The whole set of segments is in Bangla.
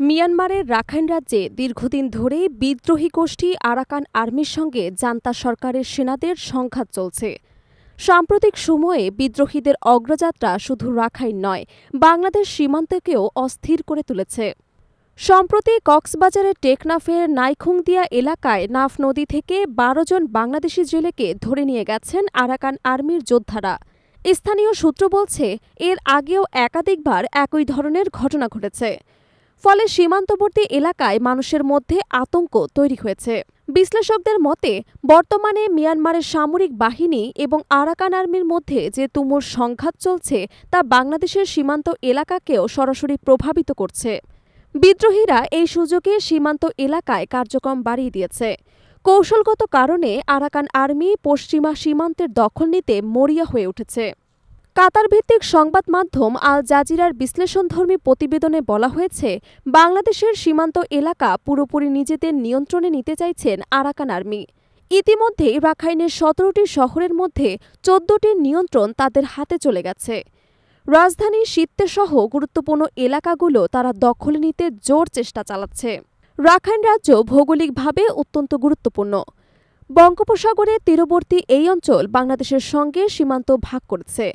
মিয়ানমারের রাখাইন রাজ্যে দীর্ঘদিন ধরেই বিদ্রোহী গোষ্ঠী আরাকান আর্মির সঙ্গে জান্তা সরকারের সেনাদের সংঘাত চলছে। সাম্প্রতিক সময়ে বিদ্রোহীদের অগ্রযাত্রা শুধু রাখাইন নয়, বাংলাদেশ সীমান্তকেও অস্থির করে তুলেছে। সম্প্রতি কক্সবাজারের টেকনাফের নাইখুংদিয়া এলাকায় নাফ নদী থেকে ১২ জন বাংলাদেশি জেলেকে ধরে নিয়ে গেছেন আরাকান আর্মির যোদ্ধারা। স্থানীয় সূত্র বলছে, এর আগেও একাধিকবার একই ধরনের ঘটনা ঘটেছে। ফলে সীমান্তবর্তী এলাকায় মানুষের মধ্যে আতঙ্ক তৈরি হয়েছে। বিশ্লেষকদের মতে, বর্তমানে মিয়ানমারের সামরিক বাহিনী এবং আরাকান আর্মির মধ্যে যে তুমুল সংঘাত চলছে তা বাংলাদেশের সীমান্ত এলাকাকেও সরাসরি প্রভাবিত করছে। বিদ্রোহীরা এই সুযোগে সীমান্ত এলাকায় কার্যক্রম বাড়িয়ে দিয়েছে। কৌশলগত কারণে আরাকান আর্মি পশ্চিমা সীমান্তের দখল নিতে মরিয়া হয়ে উঠেছে। কাতার ভিত্তিক সংবাদ মাধ্যম আল জাজিরার বিশ্লেষণধর্মী প্রতিবেদনে বলা হয়েছে, বাংলাদেশের সীমান্ত এলাকা পুরোপুরি নিজেদের নিয়ন্ত্রণে নিতে চাইছেন আরাকান আর্মি। ইতিমধ্যেই রাখাইনের ১৭টি শহরের মধ্যে ১৪টির নিয়ন্ত্রণ তাদের হাতে চলে গেছে। রাজধানী সিত্তে-সহ গুরুত্বপূর্ণ এলাকাগুলো তারা দখলে নিতে জোর চেষ্টা চালাচ্ছে। রাখাইন রাজ্য ভৌগোলিকভাবে অত্যন্ত গুরুত্বপূর্ণ। বঙ্গোপসাগরের তীরবর্তী এই অঞ্চল বাংলাদেশের সঙ্গে সীমান্ত ভাগ করেছে।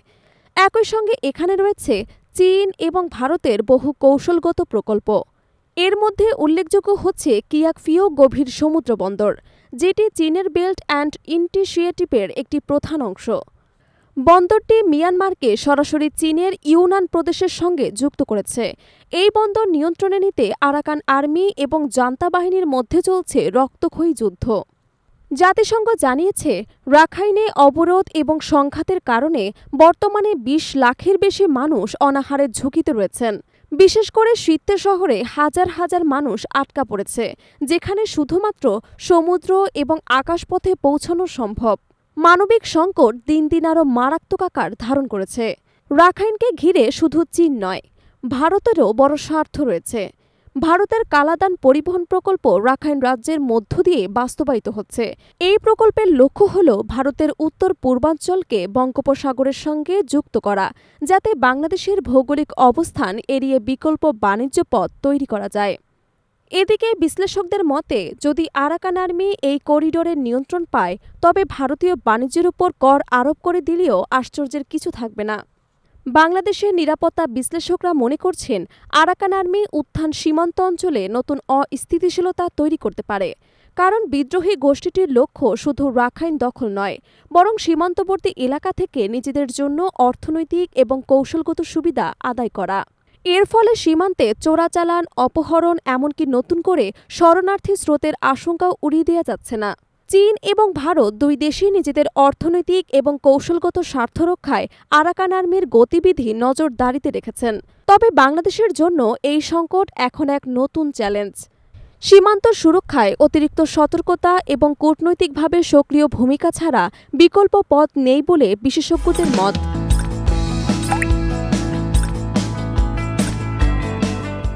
একই সঙ্গে এখানে রয়েছে চীন এবং ভারতের বহু কৌশলগত প্রকল্প। এর মধ্যে উল্লেখযোগ্য হচ্ছে কিয়াকফিও গভীর সমুদ্র বন্দর, যেটি চীনের বেল্ট অ্যান্ড ইনিশিয়েটিভের একটি প্রধান অংশ। বন্দরটি মিয়ানমারকে সরাসরি চীনের ইউনান প্রদেশের সঙ্গে যুক্ত করেছে। এই বন্দর নিয়ন্ত্রণে নিতে আরাকান আর্মি এবং জান্তা বাহিনীর মধ্যে চলছে রক্তক্ষয়ী যুদ্ধ। জাতিসংঘ জানিয়েছে, রাখাইনে অবরোধ এবং সংঘাতের কারণে বর্তমানে ২০ লাখের বেশি মানুষ অনাহারের ঝুঁকিতে রয়েছেন। বিশেষ করে সিত্তে শহরে হাজার হাজার মানুষ আটকা পড়েছে, যেখানে শুধুমাত্র সমুদ্র এবং আকাশপথে পৌঁছানো সম্ভব। মানবিক সংকট দিন দিন আরও মারাত্মক আকার ধারণ করেছে। রাখাইনকে ঘিরে শুধু চীন নয়, ভারতেরও বড় স্বার্থ রয়েছে। ভারতের কালাদান পরিবহন প্রকল্প রাখাইন রাজ্যের মধ্য দিয়ে বাস্তবায়িত হচ্ছে। এই প্রকল্পের লক্ষ্য হল ভারতের উত্তর পূর্বাঞ্চলকে বঙ্গোপসাগরের সঙ্গে যুক্ত করা, যাতে বাংলাদেশের ভৌগোলিক অবস্থান এড়িয়ে বিকল্প বাণিজ্য পথ তৈরি করা যায়। এদিকে বিশ্লেষকদের মতে, যদি আরাকান আর্মি এই করিডোরের নিয়ন্ত্রণ পায়, তবে ভারতীয় বাণিজ্যের উপর কর আরোপ করে দিলেও আশ্চর্যের কিছু থাকবে না। বাংলাদেশের নিরাপত্তা বিশ্লেষকরা মনে করছেন, আরাকান আর্মি উত্থান সীমান্ত অঞ্চলে নতুন অস্থিতিশীলতা তৈরি করতে পারে। কারণ বিদ্রোহী গোষ্ঠীটির লক্ষ্য শুধু রাখাইন দখল নয়, বরং সীমান্তবর্তী এলাকা থেকে নিজেদের জন্য অর্থনৈতিক এবং কৌশলগত সুবিধা আদায় করা। এর ফলে সীমান্তে চোরাচালান, অপহরণ, এমনকি নতুন করে শরণার্থী স্রোতের আশঙ্কাও উড়িয়ে দেওয়া যাচ্ছে না। চীন এবং ভারত দুই দেশই নিজেদের অর্থনৈতিক এবং কৌশলগত স্বার্থ রক্ষায় আরাকান আর্মির গতিবিধি নজরদারিতে রেখেছেন। তবে বাংলাদেশের জন্য এই সংকট এখন এক নতুন চ্যালেঞ্জ। সীমান্ত সুরক্ষায় অতিরিক্ত সতর্কতা এবং কূটনৈতিকভাবে সক্রিয় ভূমিকা ছাড়া বিকল্প পথ নেই বলে বিশেষজ্ঞদের মত।